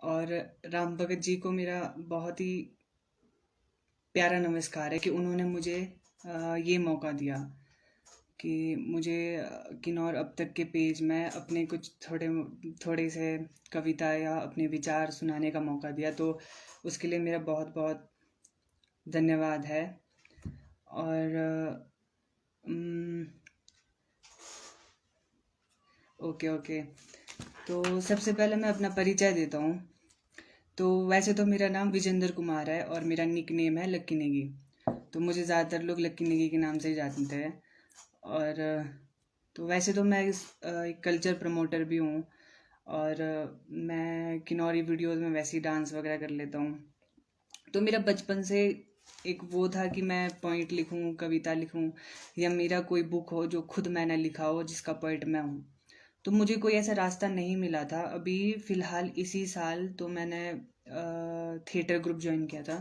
और राम भगत जी को मेरा बहुत ही प्यारा नमस्कार है कि उन्होंने मुझे ये मौका दिया कि मुझे किन्नौर अब तक के पेज में अपने कुछ थोड़े थोड़े से कविता या अपने विचार सुनाने का मौका दिया, तो उसके लिए मेरा बहुत बहुत धन्यवाद है। और ओके ओके, तो सबसे पहले मैं अपना परिचय देता हूँ। तो वैसे तो मेरा नाम विजेंद्र कुमार है और मेरा निक नेम है लक्की नेगी। तो मुझे ज़्यादातर लोग लक्की नेगी के नाम से ही जानते हैं। और तो वैसे तो मैं एक कल्चर प्रमोटर भी हूँ, और मैं किन्नौरी वीडियोस में वैसे ही डांस वगैरह कर लेता हूँ। तो मेरा बचपन से एक वो था कि मैं पॉइंट लिखूँ, कविता लिखूँ, या मेरा कोई बुक हो जो खुद मैंने लिखा हो जिसका पोइट मैं हूँ। तो मुझे कोई ऐसा रास्ता नहीं मिला था। अभी फ़िलहाल इसी साल तो मैंने थिएटर ग्रुप ज्वाइन किया था।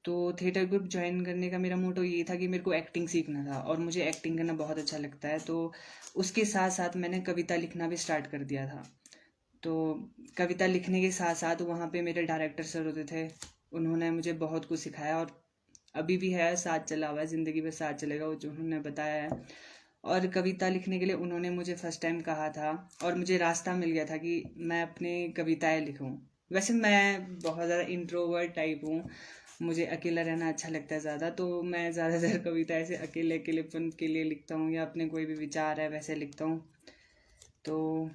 तो थिएटर ग्रुप ज्वाइन करने का मेरा मोटो ये था कि मेरे को एक्टिंग सीखना था और मुझे एक्टिंग करना बहुत अच्छा लगता है। तो उसके साथ साथ मैंने कविता लिखना भी स्टार्ट कर दिया था। तो कविता लिखने के साथ साथ वहाँ पे मेरे डायरेक्टर सर होते थे, उन्होंने मुझे बहुत कुछ सिखाया और अभी भी है, साथ चला हुआ है, ज़िंदगी में साथ चलेगा वो जो उन्होंने बताया है। और कविता लिखने के लिए उन्होंने मुझे फर्स्ट टाइम कहा था और मुझे रास्ता मिल गया था कि मैं अपनी कविताएं लिखूं। वैसे मैं बहुत ज़्यादा इंट्रोवर्ट टाइप हूँ, मुझे अकेला रहना अच्छा लगता है ज़्यादा, तो मैं ज़्यादातर कविता ऐसे अकेलेपन के लिए लिखता हूँ या अपने कोई भी विचार है वैसे लिखता हूँ। तो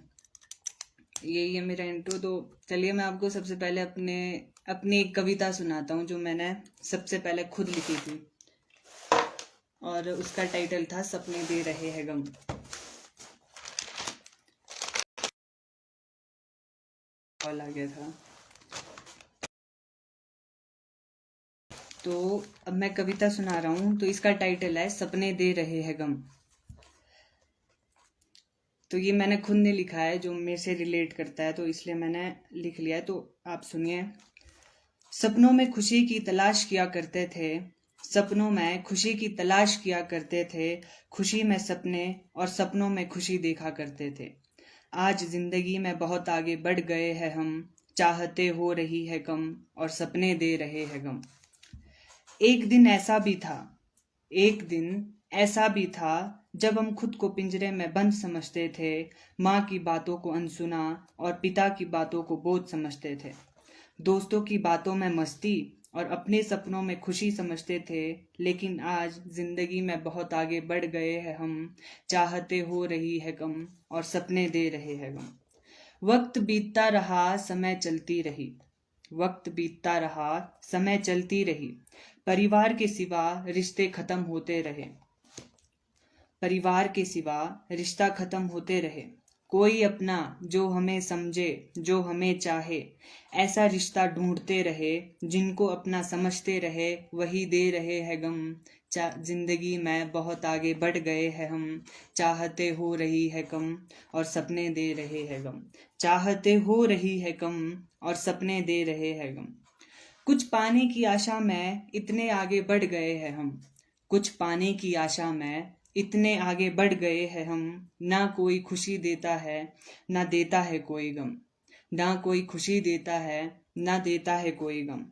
यही है मेरा इंट्रो। तो चलिए मैं आपको सबसे पहले अपनी एक कविता सुनाता हूँ जो मैंने सबसे पहले खुद लिखी थी, और उसका टाइटल था सपने दे रहे हैं गम। कॉल आ गया था। तो अब मैं कविता सुना रहा हूँ, तो इसका टाइटल है सपने दे रहे हैं गम। तो ये मैंने खुद ने लिखा है, जो मेरे से रिलेट करता है, तो इसलिए मैंने लिख लिया है। तो आप सुनिए। सपनों में खुशी की तलाश किया करते थे, सपनों में खुशी की तलाश किया करते थे, खुशी में सपने और सपनों में खुशी देखा करते थे। आज जिंदगी में बहुत आगे बढ़ गए हैं हम, चाहते हो रही है कम और सपने दे रहे हैं गम। एक दिन ऐसा भी था, एक दिन ऐसा भी था जब हम खुद को पिंजरे में बंद समझते थे, माँ की बातों को अनसुना और पिता की बातों को बोझ समझते थे, दोस्तों की बातों में मस्ती और अपने सपनों में खुशी समझते थे। लेकिन आज जिंदगी में बहुत आगे बढ़ गए हैं हम, चाहते हो रही है कम और सपने दे रहे हैं गम। वक्त बीतता रहा, समय चलती रही, वक्त बीतता रहा, समय चलती रही, परिवार के सिवा रिश्ते खत्म होते रहे, परिवार के सिवा रिश्ता खत्म होते रहे। कोई अपना जो हमें समझे, जो हमें चाहे, ऐसा रिश्ता ढूंढते रहे, जिनको अपना समझते रहे वही दे रहे हैं गम। जिंदगी में बहुत आगे बढ़ गए हैं हम, चाहते हो रही है कम और सपने दे रहे हैं गम, चाहते हो रही है कम और सपने दे रहे हैं गम। कुछ पाने की आशा में इतने आगे बढ़ गए हैं हम, कुछ पाने की आशा में इतने आगे बढ़ गए हैं हम, ना कोई खुशी देता है ना देता है कोई गम, ना कोई खुशी देता है ना देता है कोई गम।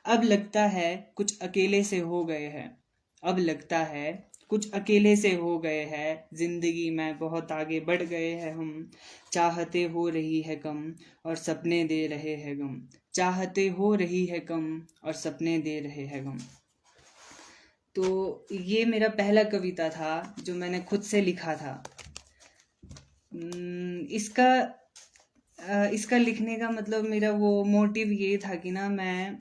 अब लगता है कुछ अकेले से हो गए हैं, अब लगता है कुछ अकेले से हो गए हैं, जिंदगी में बहुत आगे बढ़ गए हैं हम, चाहते हो रही है कम और सपने दे रहे हैं गम, चाहते हो रही है कम और सपने दे रहे हैं गम। तो ये मेरा पहला कविता था जो मैंने खुद से लिखा था। इसका इसका लिखने का मतलब मेरा वो मोटिव ये था कि ना मैं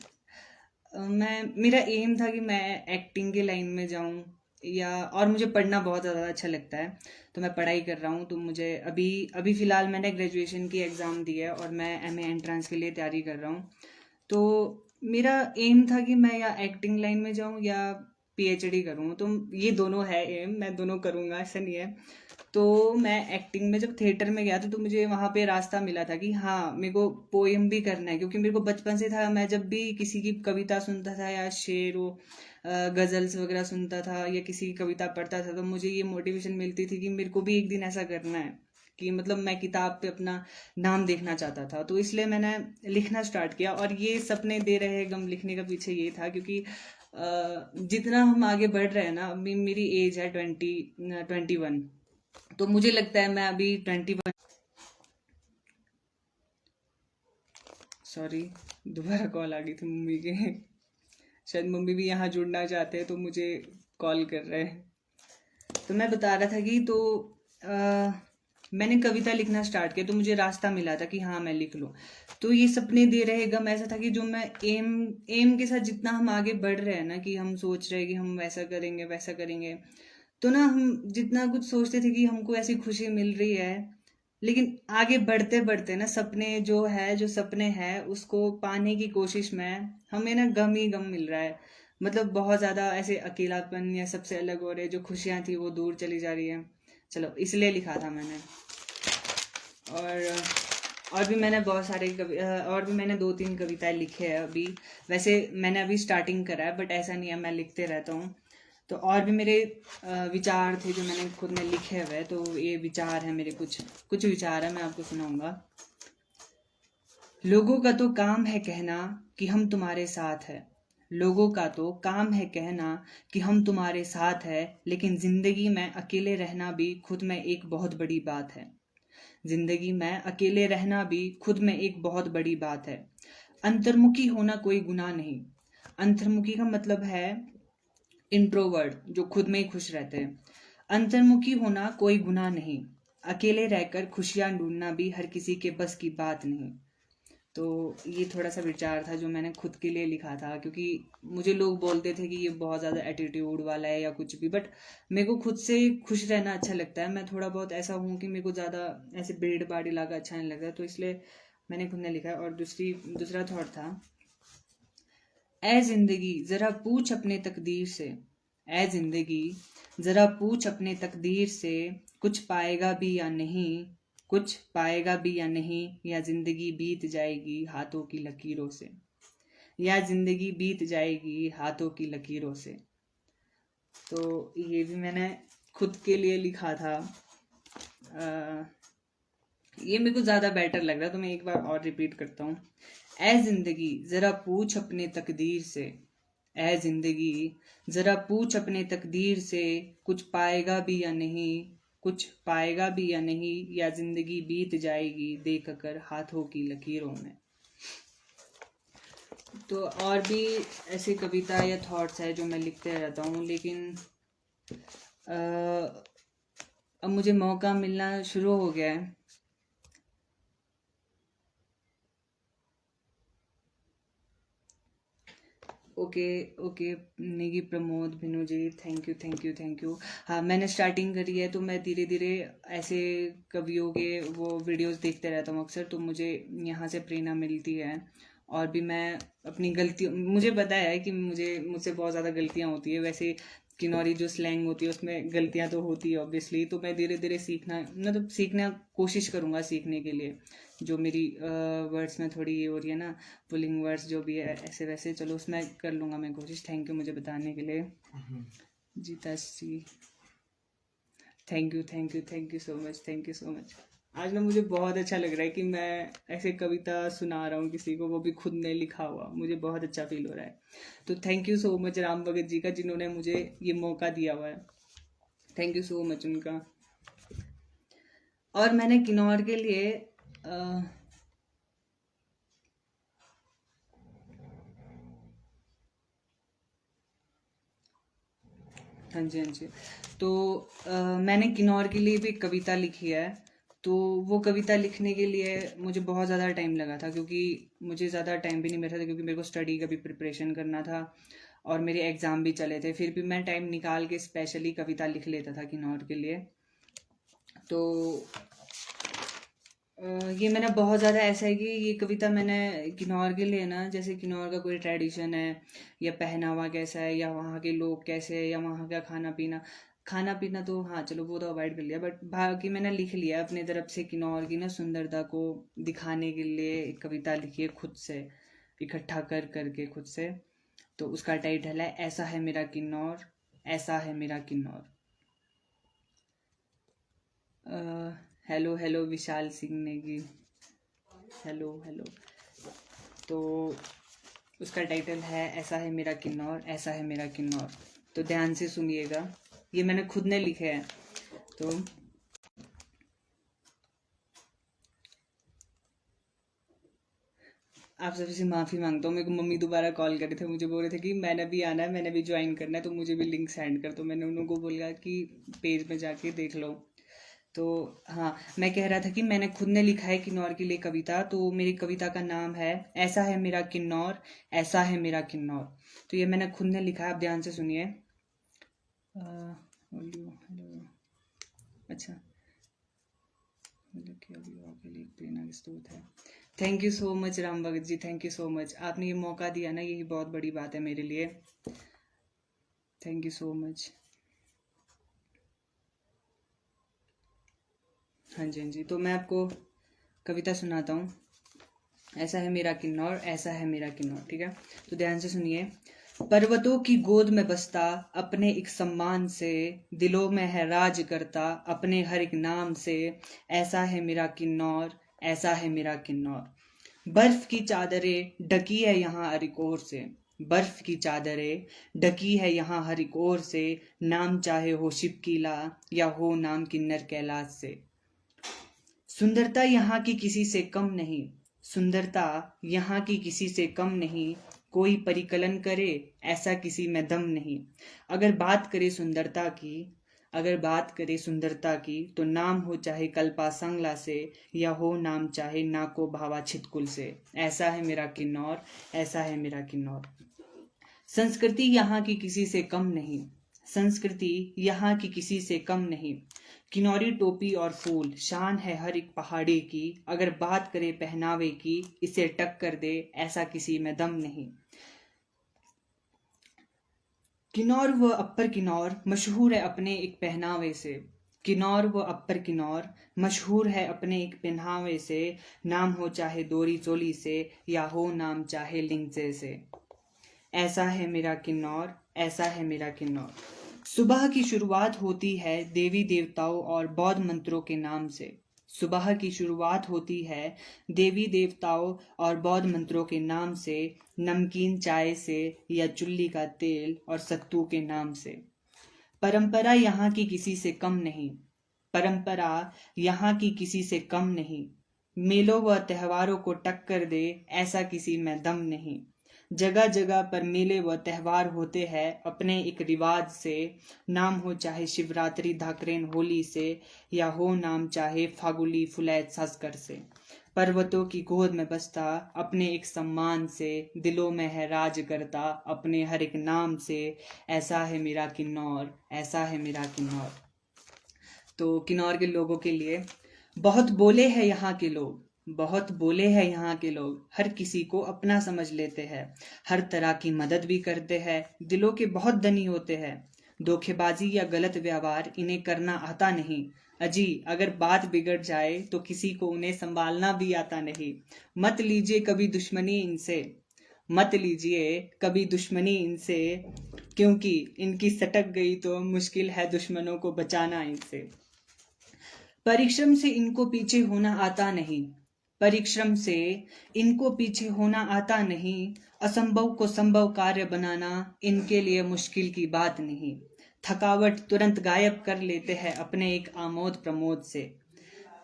मेरा एम था कि मैं एक्टिंग के लाइन में जाऊं, या और मुझे पढ़ना बहुत ज़्यादा अच्छा लगता है, तो मैं पढ़ाई कर रहा हूँ। तो मुझे अभी अभी फ़िलहाल मैंने ग्रेजुएशन की एग्ज़ाम दी है और मैं एमए एंट्रेंस के लिए तैयारी कर रहा हूँ। तो मेरा एम था कि मैं या एक्टिंग लाइन में जाऊँ या पीएचडी करूँ, तो ये दोनों है एम, मैं दोनों करूँगा, ऐसा नहीं है। तो मैं एक्टिंग में जब थिएटर में गया था तो मुझे वहाँ पे रास्ता मिला था कि हाँ मेरे को पोएम भी करना है, क्योंकि मेरे को बचपन से था, मैं जब भी किसी की कविता सुनता था या शेर गज़ल्स वगैरह सुनता था या किसी की कविता पढ़ता था, तो मुझे ये मोटिवेशन मिलती थी कि मेरे को भी एक दिन ऐसा करना है। कि मतलब मैं किताब पे अपना नाम देखना चाहता था, तो इसलिए मैंने लिखना स्टार्ट किया। और ये सपने दे रहे गम लिखने का पीछे ये था क्योंकि जितना हम आगे बढ़ रहे हैं ना, अभी मेरी एज है 21, तो मुझे लगता है मैं अभी 21, सॉरी दोबारा कॉल आ गई थी मम्मी के, शायद मम्मी भी यहाँ जुड़ना चाहते हैं तो मुझे कॉल कर रहे हैं। तो मैं बता रहा था कि तो मैंने कविता लिखना स्टार्ट किया, तो मुझे रास्ता मिला था कि हाँ मैं लिख लूँ। तो ये सपने दे रहे गम ऐसा था कि जो मैं एम एम के साथ जितना हम आगे बढ़ रहे हैं ना, कि हम सोच रहे हैं कि हम वैसा करेंगे वैसा करेंगे, तो ना हम जितना कुछ सोचते थे कि हमको ऐसी खुशी मिल रही है, लेकिन आगे बढ़ते बढ़ते ना सपने जो सपने हैं उसको पाने की कोशिश में हमें ना गम ही गम मिल रहा है। मतलब बहुत ज़्यादा ऐसे अकेलापन या सबसे अलग हो रहे, जो खुशियाँ थी वो दूर चली जा रही है। चलो इसलिए लिखा था मैंने। और भी मैंने बहुत सारे और भी मैंने 2-3 कविताएं लिखे हैं अभी। वैसे मैंने अभी स्टार्टिंग करा है, बट ऐसा नहीं है, मैं लिखते रहता हूँ। तो और भी मेरे विचार थे जो मैंने खुद में लिखे हुए, तो ये विचार है मेरे, कुछ कुछ विचार है, मैं आपको सुनाऊंगा। लोगों का तो काम है कहना कि हम तुम्हारे साथ है। लोगों का तो काम है कहना कि हम तुम्हारे साथ है, लेकिन जिंदगी में अकेले रहना भी खुद में एक बहुत बड़ी बात है। जिंदगी में अकेले रहना भी खुद में एक बहुत बड़ी बात है। अंतर्मुखी होना कोई गुनाह नहीं। अंतर्मुखी का मतलब है इंट्रोवर्ट, जो खुद में ही खुश रहते हैं। अंतर्मुखी होना कोई गुनाह नहीं। अकेले रहकर खुशियां ढूंढना भी हर किसी के बस की बात नहीं। तो ये थोड़ा सा विचार था जो मैंने खुद के लिए लिखा था, क्योंकि मुझे लोग बोलते थे कि ये बहुत ज़्यादा एटीट्यूड वाला है या कुछ भी, बट मेरे को खुद से खुश रहना अच्छा लगता है। मैं थोड़ा बहुत ऐसा हूँ कि मेरे को ज़्यादा ऐसे भीड़ भाड़ इलाका अच्छा नहीं लगता, तो इसलिए मैंने खुद ने लिखा है। और दूसरा थॉट था, ए जिंदगी जरा पूछ अपने तकदीर से। ए जिंदगी जरा पूछ अपने तकदीर से, कुछ पाएगा भी या नहीं, कुछ पाएगा भी या नहीं, या जिंदगी बीत जाएगी हाथों की लकीरों से। या जिंदगी बीत जाएगी हाथों की लकीरों से। तो ये भी मैंने खुद के लिए लिखा था। ये मेरे को ज़्यादा बेटर लग रहा है, तो मैं एक बार और रिपीट करता हूँ। ए जिंदगी जरा पूछ अपने तकदीर से। ए जिंदगी जरा पूछ अपने तकदीर से, कुछ पाएगा भी या नहीं, कुछ पाएगा भी या नहीं, या जिंदगी बीत जाएगी देख कर हाथों की लकीरों में। तो और भी ऐसी कविता या थॉट्स है जो मैं लिखते रहता हूँ, लेकिन अब मुझे मौका मिलना शुरू हो गया है। Okay okay, Negi Pramod Binu ji, thank you. हाँ मैंने स्टार्टिंग करी है, तो मैं धीरे धीरे ऐसे कवियों के वो वीडियोस देखते रहता हूँ अक्सर, तो मुझे यहाँ से प्रेरणा मिलती है। और भी मैं अपनी गलतियों, मुझे पता है कि मुझसे बहुत ज़्यादा गलतियाँ होती है। वैसे किन्नौरी जो स्लैंग होती है उसमें गलतियाँ तो होती है ऑब्वियसली, तो मैं धीरे धीरे सीखना कोशिश करूँगा सीखने के लिए। जो मेरी वर्ड्स में थोड़ी ये हो रही है ना, पुलिंग वर्ड्स जो भी है ऐसे वैसे, चलो उसमें कर लूँगा मैं कोशिश। थैंक यू मुझे बताने के लिए जीता सी, थैंक यू सो मच। आज ना मुझे बहुत अच्छा लग रहा है कि मैं ऐसे कविता सुना रहा हूँ किसी को, वो भी खुद ने लिखा हुआ, मुझे बहुत अच्छा फील हो रहा है। तो thank you so much Ram Bhagat ji का, जिन्होंने मुझे ये मौका दिया हुआ है। थैंक यू सो मच उनका। और मैंने किन्नौर के लिए हाँ जी। तो मैंने किन्नौर के लिए भी कविता लिखी है। तो वो कविता लिखने के लिए मुझे बहुत ज़्यादा टाइम लगा था, क्योंकि मुझे ज़्यादा टाइम भी नहीं मिला था, क्योंकि मेरे को स्टडी का भी प्रिपरेशन करना था और मेरे एग्ज़ाम भी चले थे। फिर भी मैं टाइम निकाल के स्पेशली कविता लिख लेता था किन्नौर के लिए। तो ये मैंने बहुत ज़्यादा ऐसा है कि ये कविता मैंने किन्नौर के लिए ना, जैसे किन्नौर का कोई ट्रेडिशन है या पहनावा कैसा है, या वहाँ के लोग कैसे हैं, या वहाँ का खाना पीना तो हाँ चलो वो तो अवॉइड कर लिया, बट बाकी मैंने लिख लिया अपने तरफ से किन्नौर की ना सुंदरता को दिखाने के लिए एक कविता लिखी है खुद से, इकट्ठा कर करके खुद से। तो उसका टाइटल है ऐसा है मेरा किन्नौर, ऐसा है मेरा किन्नौर। हेलो हेलो विशाल सिंह नेगी, हेलो हेलो। तो उसका टाइटल है ऐसा है मेरा किन्नौर, ऐसा है मेरा किन्नौर। तो ध्यान से सुनिएगा, ये मैंने खुद ने लिखे हैं। तो आप सभी से माफ़ी मांगता हूँ, मेरे को मम्मी दोबारा कॉल कर रहे थे, मुझे बोल रहे थे कि मैंने भी आना है, मैंने भी ज्वाइन करना है, तो मुझे भी लिंक सेंड कर। तो मैंने उन लोगों को बोला कि पेज में जाके देख लो। तो हाँ, मैं कह रहा था कि मैंने खुद ने लिखा है किन्नौर के लिए कविता। तो मेरी कविता का नाम है ऐसा है मेरा किन्नौर, ऐसा है मेरा किन्नौर। तो ये मैंने खुद ने लिखा है, आप ध्यान से सुनिए। हेलो, अच्छा, मतलब कि अभी आपके लिए एक प्रेरणा का स्रोत है। Thank you so much Ram Bhagat ji, thank you so much. आपने ये मौका दिया ना, यही बहुत बड़ी बात है मेरे लिए। Thank you so much. हाँ जी हाँ जी, तो मैं आपको कविता सुनाता हूँ। ऐसा है मेरा किन्नौर, ऐसा है मेरा किन्नौर, ठीक है। तो ध्यान से सुनिए। पर्वतों की गोद में बसता अपने एक सम्मान से, दिलों में है राज करता अपने हर एक नाम से। ऐसा है मेरा किन्नौर, ऐसा है मेरा किन्नौर। बर्फ की चादरें ढकी है यहाँ हर एक ओर से, बर्फ की चादरें ढकी है यहाँ हर एक ओर से। नाम चाहे हो शिवकीला या हो नाम किन्नर कैलाश से। सुंदरता यहाँ की किसी से कम नहीं, सुंदरता यहाँ की किसी से कम नहीं। कोई परिकलन करे ऐसा किसी में दम नहीं। अगर बात करे सुंदरता की, अगर बात करे सुंदरता की, तो नाम हो चाहे कल्पा संगला से, या हो नाम चाहे नाको भावा छितकुल से। ऐसा है मेरा किन्नौर, ऐसा है मेरा किन्नौर। संस्कृति यहाँ की किसी से कम नहीं, संस्कृति यहाँ की किसी से कम नहीं। किन्नौरी टोपी और फूल शान है हर एक पहाड़ी की। अगर बात करे पहनावे की, इसे टक्कर दे ऐसा किसी में दम नहीं। किन्नौर व अप्पर किन्नौर मशहूर है अपने एक पहनावे से, किन्नौर व अप्पर किन्नौर मशहूर है अपने एक पहनावे से। नाम हो चाहे दोरी चोली से, या हो नाम चाहे लिंगजे से। ऐसा है मेरा किन्नौर, ऐसा है मेरा किन्नौर। सुबह की शुरुआत होती है देवी देवताओं और बौद्ध मंत्रों के नाम से, सुबह की शुरुआत होती है देवी देवताओं और बौद्ध मंत्रों के नाम से। नमकीन चाय से या चुल्ली का तेल और सत्तू के नाम से। परंपरा यहाँ की किसी से कम नहीं, परंपरा यहाँ की किसी से कम नहीं। मेलों व त्योहारों को टक्कर दे ऐसा किसी में दम नहीं। जगह जगह पर मेले व त्योहार होते हैं अपने एक रिवाज से। नाम हो चाहे शिवरात्रि धाकरेन होली से, या हो नाम चाहे फागुली फुलैत सस्कर से। पर्वतों की गोद में बसता अपने एक सम्मान से, दिलों में है राज करता अपने हर एक नाम से। ऐसा है मेरा किन्नौर, ऐसा है मेरा किन्नौर। तो किन्नौर के लोगों के लिए, बहुत बोले हैं यहाँ के लोग, बहुत बोले हैं यहाँ के लोग, हर किसी को अपना समझ लेते हैं। हर तरह की मदद भी करते हैं, दिलों के बहुत धनी होते हैं। धोखेबाजी या गलत व्यवहार इन्हें करना आता नहीं। अजी अगर बात बिगड़ जाए तो किसी को उन्हें संभालना भी आता नहीं। मत लीजिए कभी दुश्मनी इनसे, मत लीजिए कभी दुश्मनी इनसे, क्योंकि इनकी सटक गई तो मुश्किल है दुश्मनों को बचाना इनसे। परिश्रम से इनको पीछे होना आता नहीं, परिश्रम से इनको पीछे होना आता नहीं। असंभव को संभव कार्य बनाना इनके लिए मुश्किल की बात नहीं। थकावट तुरंत गायब कर लेते हैं अपने एक आमोद प्रमोद से,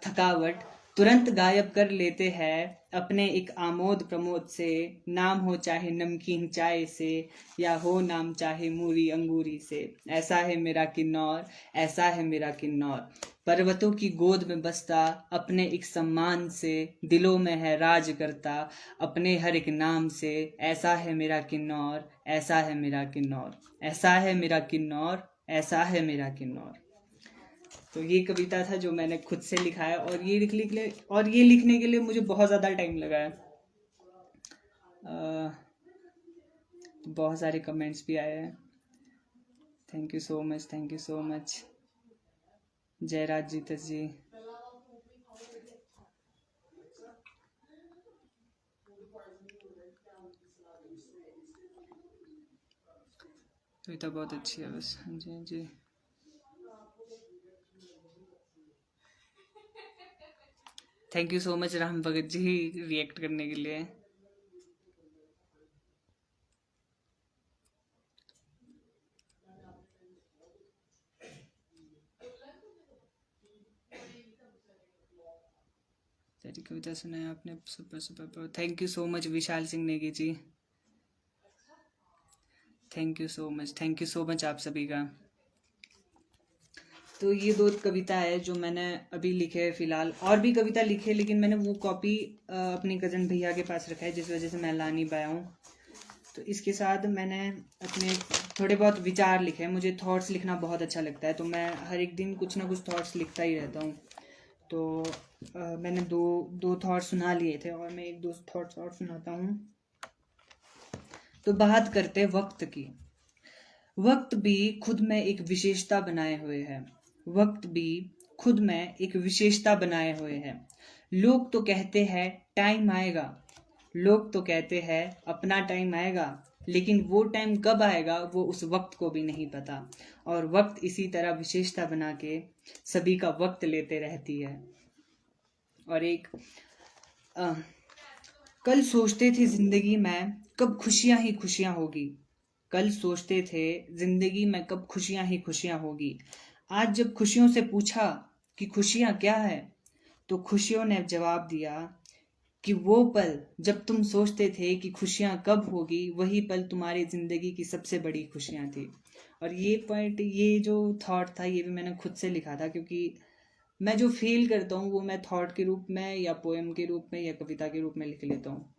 थकावट तुरंत गायब कर लेते हैं अपने एक आमोद प्रमोद से। नाम हो चाहे नमकीन चाय से, या हो नाम चाहे मूरी अंगूरी से। ऐसा है मेरा किन्नौर, ऐसा है मेरा किन्नौर। पर्वतों की गोद में बसता अपने एक सम्मान से, दिलों में है राज करता अपने हर एक नाम से। ऐसा है मेरा किन्नौर, ऐसा है मेरा किन्नौर, ऐसा है मेरा किन्नौर, ऐसा है मेरा किन्नौर। तो ये कविता था जो मैंने खुद से लिखा है, और ये लिखने के लिए मुझे बहुत ज़्यादा टाइम लगा है। बहुत सारे कमेंट्स भी आए हैं। Thank you so much, thank you so much Jayraj जीतस जी। कविता बहुत अच्छी है बस। हाँ जी हाँ जी। Thank you so much Ram Bhagat ji react करने के लिए। तेरी कविता सुनाई आपने, super super. Thank you so much Vishal Singh Negi ji, thank you so much, thank you so much आप सभी का। तो ये दो कविता है जो मैंने अभी लिखे है फिलहाल, और भी कविता लिखे है लेकिन मैंने वो कॉपी अपनी कज़न भैया के पास रखा है जिस वजह से मैं ला नहीं पाया हूँ। तो इसके साथ मैंने अपने थोड़े बहुत विचार लिखे हैं। मुझे थॉट्स लिखना बहुत अच्छा लगता है, तो मैं हर एक दिन कुछ ना कुछ थॉट्स लिखता ही रहता हूँ। तो मैंने दो थॉट्स सुना लिए थे और मैं एक दो थॉट्स और सुनाता हूँ। तो बात करते वक्त की। वक्त भी खुद में एक विशेषता बनाए हुए है। वक्त भी खुद में एक विशेषता बनाए हुए है। लोग तो कहते हैं टाइम आएगा, लोग तो कहते हैं अपना टाइम आएगा, लेकिन वो टाइम कब आएगा वो उस वक्त को भी नहीं पता। और वक्त इसी तरह विशेषता बना के सभी का वक्त लेते रहती है। और एक कल सोचते थे जिंदगी में कब खुशियां ही खुशियां होगी। कल सोचते थे जिंदगी में कब खुशियां ही खुशियां होगी। आज जब खुशियों से पूछा कि खुशियां क्या है, तो खुशियों ने जवाब दिया कि वो पल जब तुम सोचते थे कि खुशियां कब होगी, वही पल तुम्हारी जिंदगी की सबसे बड़ी खुशियां थी। और ये पॉइंट, ये जो थॉट था, ये भी मैंने खुद से लिखा था, क्योंकि मैं जो फील करता हूँ वो मैं थॉट के रूप में या पोएम के रूप में या कविता के रूप में लिख लेता हूँ।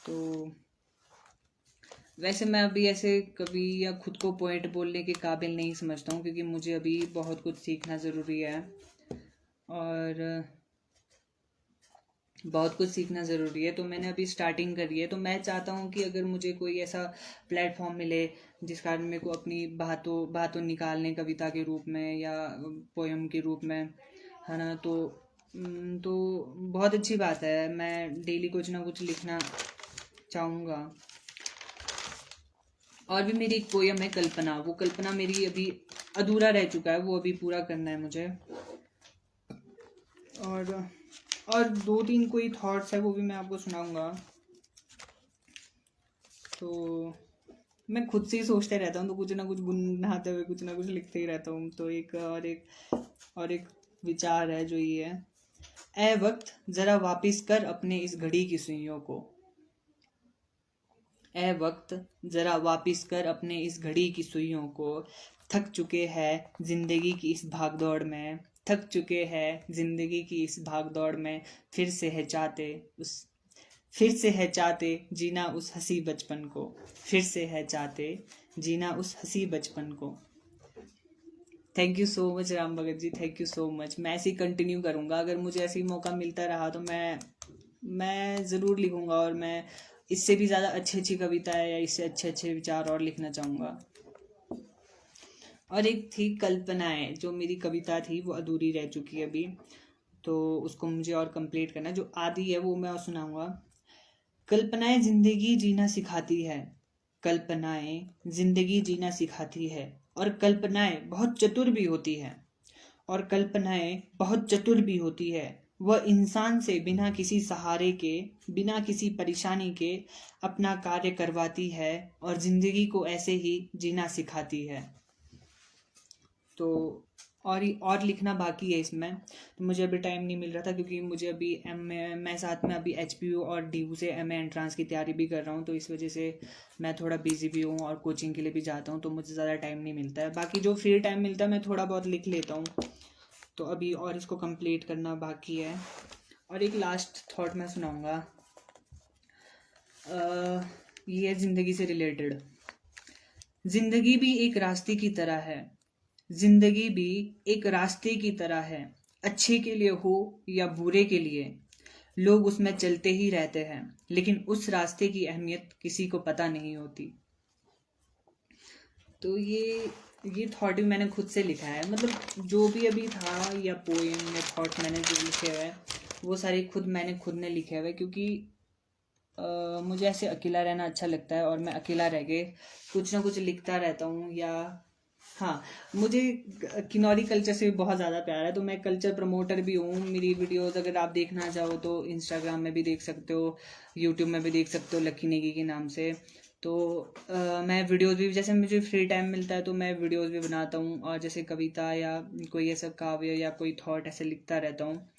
तो वैसे मैं अभी ऐसे कभी या खुद को पोएट बोलने के काबिल नहीं समझता हूँ, क्योंकि मुझे अभी बहुत कुछ सीखना ज़रूरी है और बहुत कुछ सीखना ज़रूरी है। तो मैंने अभी स्टार्टिंग करी है, तो मैं चाहता हूँ कि अगर मुझे कोई ऐसा प्लेटफॉर्म मिले जिस कारण मेरे को अपनी बातों निकालने कविता के रूप में या पोएम के रूप में, है ना, तो बहुत अच्छी बात है। मैं डेली कुछ ना कुछ लिखना चाहूँगा। और भी मेरी एक पोयम है कल्पना, वो कल्पना मेरी अभी अधूरा रह चुका है, वो अभी पूरा करना है मुझे। और दो तीन कोई थॉट्स है वो भी मैं आपको सुनाऊंगा। तो मैं खुद से ही सोचते रहता हूँ, तो कुछ ना कुछ गुनगुनाते हुए कुछ ना कुछ लिखते ही रहता हूँ। तो एक विचार है जो ये है, ए वक्त जरा वापिस कर अपने इस घड़ी की सुइयों को। ए वक्त जरा वापिस कर अपने इस घड़ी की सुइयों को। थक चुके हैं जिंदगी की इस भागदौड़ में, थक चुके हैं जिंदगी की इस भागदौड़ में। फिर से है चाहते जीना उस हंसी बचपन को। फिर से है चाहते जीना उस हंसी बचपन को। Thank you so much Ram Bhagat ji, thank you so much. मैं ऐसे ही कंटिन्यू करूँगा, अगर मुझे ऐसे ही मौका मिलता रहा तो मैं ज़रूर लिखूँगा, और मैं इससे भी ज़्यादा अच्छी अच्छी कविताएं या इससे अच्छे अच्छे विचार और लिखना चाहूँगा। और एक थी कल्पनाएं, जो मेरी कविता थी वो अधूरी रह चुकी है अभी, तो उसको मुझे और कंप्लीट करना है। जो आदि है वो मैं और सुनाऊँगा। कल्पनाएं जिंदगी जीना सिखाती है, कल्पनाएं जिंदगी जीना सिखाती है। और कल्पनाएं बहुत चतुर भी होती है, और कल्पनाएं बहुत चतुर भी होती है। वह इंसान से बिना किसी सहारे के, बिना किसी परेशानी के अपना कार्य करवाती है और जिंदगी को ऐसे ही जीना सिखाती है। तो और लिखना बाकी है इसमें, तो मुझे अभी टाइम नहीं मिल रहा था, क्योंकि मुझे अभी मैं साथ में अभी HPU और DU से MA एंट्रांस की तैयारी भी कर रहा हूँ, तो इस वजह से मैं थोड़ा बिजी भी हूँ और कोचिंग के लिए भी जाता हूँ, तो मुझे ज़्यादा टाइम नहीं मिलता है। बाकी जो फ्री टाइम मिलता है मैं थोड़ा बहुत लिख लेता हूँ, तो अभी और इसको कंप्लीट करना बाकी है। और एक लास्ट थॉट मैं सुनाऊँगा, ये है ज़िंदगी से रिलेटेड। ज़िंदगी भी एक रास्ते की तरह है, जिंदगी भी एक रास्ते की तरह है। अच्छे के लिए हो या बुरे के लिए, लोग उसमें चलते ही रहते हैं, लेकिन उस रास्ते की अहमियत किसी को पता नहीं होती। तो ये थॉट भी मैंने खुद से लिखा है, मतलब जो भी अभी था या पोएम या थॉट मैंने जो लिखे हुए वो सारे मैंने खुद ने लिखे हुए, क्योंकि मुझे ऐसे अकेला रहना अच्छा लगता है, और मैं अकेला रह के कुछ ना कुछ लिखता रहता हूँ, या हाँ, मुझे किन्नौरी कल्चर से भी बहुत ज़्यादा प्यार है, तो मैं कल्चर प्रमोटर भी हूँ। मेरी वीडियोस अगर आप देखना चाहो तो इंस्टाग्राम में भी देख सकते हो, यूट्यूब में भी देख सकते हो, लकी नेगी के नाम से। तो मैं वीडियोस भी, जैसे मुझे फ्री टाइम मिलता है तो मैं वीडियोस भी बनाता हूँ, और जैसे कविता या कोई ऐसा काव्य या कोई थॉट ऐसे लिखता रहता हूँ।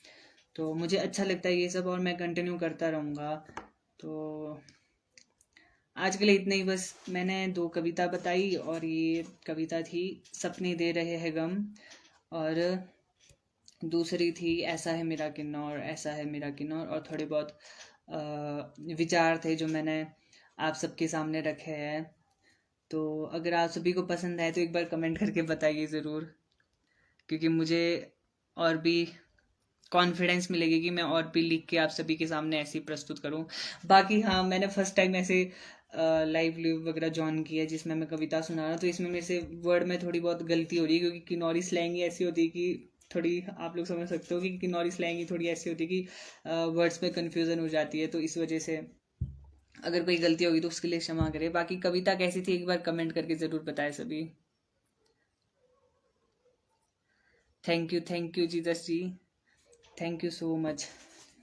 तो मुझे अच्छा लगता है ये सब, और मैं कंटिन्यू करता रहूँगा। तो आज के लिए इतना ही, बस मैंने 2 कविता बताई, और ये कविता थी सपने दे रहे हैं गम, और दूसरी थी ऐसा है मेरा किन्नौर, ऐसा है मेरा किन्नौर। और थोड़े बहुत विचार थे जो मैंने आप सबके सामने रखे हैं। तो अगर आप सभी को पसंद आए तो एक बार कमेंट करके बताइए ज़रूर, क्योंकि मुझे और भी कॉन्फिडेंस मिलेगी कि मैं और भी लिख के आप सभी के सामने ऐसे ही प्रस्तुत करूं। बाकी हाँ, मैंने फर्स्ट टाइम ऐसे लाइव वगैरह ज्वाइन किया है जिसमें मैं कविता सुना रहा हूँ, तो इसमें मेरे से वर्ड में थोड़ी बहुत गलती हो रही है, क्योंकि किन्नौरी स्लैंग ही ऐसी होती है कि थोड़ी, आप लोग समझ सकते हो कि किन्नौरी स्लैंग ही थोड़ी ऐसी होती है कि वर्ड्स में कन्फ्यूज़न हो जाती है। तो इस वजह से अगर कोई गलती होगी तो उसके लिए क्षमा करें। बाकी कविता कैसी थी एक बार कमेंट करके ज़रूर बताएं सभी। Thank you Jesus ji, thank you so much,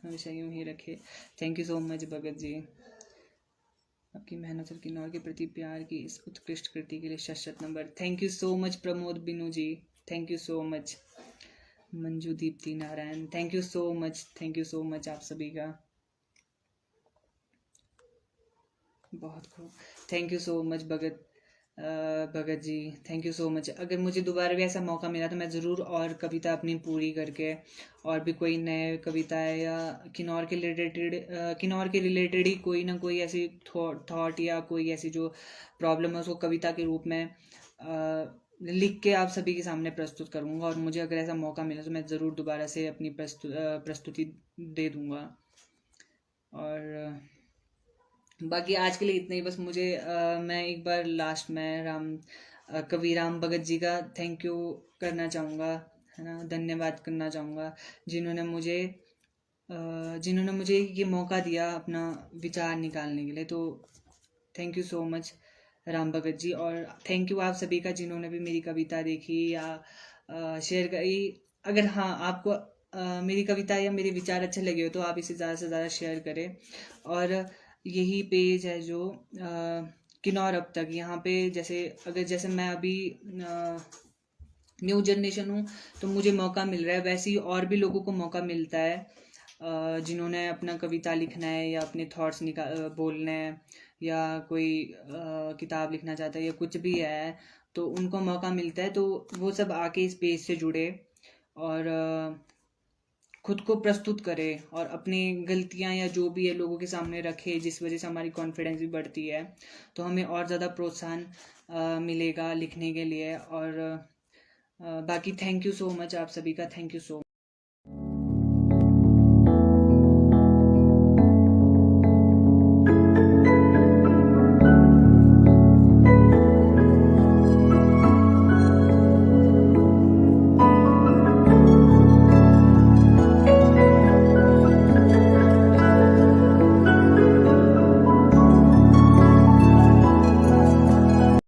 हमेशा यूँ ही रखे। Thank you so much Bhagat ji, आपकी मेहनत और किन्नौर के प्रति प्यार की इस उत्कृष्ट कृति के लिए शत number. Thank you so much Pramod Binu ji, thank you so much. Manju Deepti Narayan, thank you so much आप सभी का, बहुत खूब। Thank you so much Bhagat ji, thank you so much. अगर मुझे दोबारा भी ऐसा मौका मिला तो मैं ज़रूर और कविता अपनी पूरी करके, और भी कोई नए कविता है या किन्नौर के रिलेटेड ही कोई ना कोई ऐसी थॉट या कोई ऐसी जो प्रॉब्लम है उसको कविता के रूप में लिख के आप सभी के सामने प्रस्तुत करूँगा। और मुझे अगर ऐसा मौका मिला तो मैं ज़रूर दोबारा से अपनी प्रस्तुति दे दूँगा। और बाकी आज के लिए इतना ही, बस मुझे मैं एक बार लास्ट में कवि राम भगत जी का थैंक यू करना चाहूँगा, है ना, धन्यवाद करना चाहूँगा, जिन्होंने मुझे ये मौका दिया अपना विचार निकालने के लिए। तो thank you so much Ram Bhagat ji, और थैंक यू आप सभी का जिन्होंने भी मेरी कविता देखी या शेयर करी। अगर हाँ आपको मेरी कविता या मेरे विचार अच्छे लगे हो तो आप इसे ज़्यादा से ज़्यादा शेयर करें। और यही पेज है जो किन्नौर अब तक, यहाँ पे जैसे मैं अभी न्यू जनरेशन हूँ तो मुझे मौका मिल रहा है, वैसे ही और भी लोगों को मौका मिलता है जिन्होंने अपना कविता लिखना है या अपने थॉट्स बोलने हैं, या कोई किताब लिखना चाहता है या कुछ भी है, तो उनको मौका मिलता है। तो वो सब आके इस पेज से जुड़े और खुद को प्रस्तुत करे और अपनी गलतियां या जो भी है लोगों के सामने रखे, जिस वजह से हमारी कॉन्फिडेंस भी बढ़ती है। तो हमें और ज़्यादा प्रोत्साहन मिलेगा लिखने के लिए। और बाकी थैंक यू सो मच आप सभी का, थैंक यू सो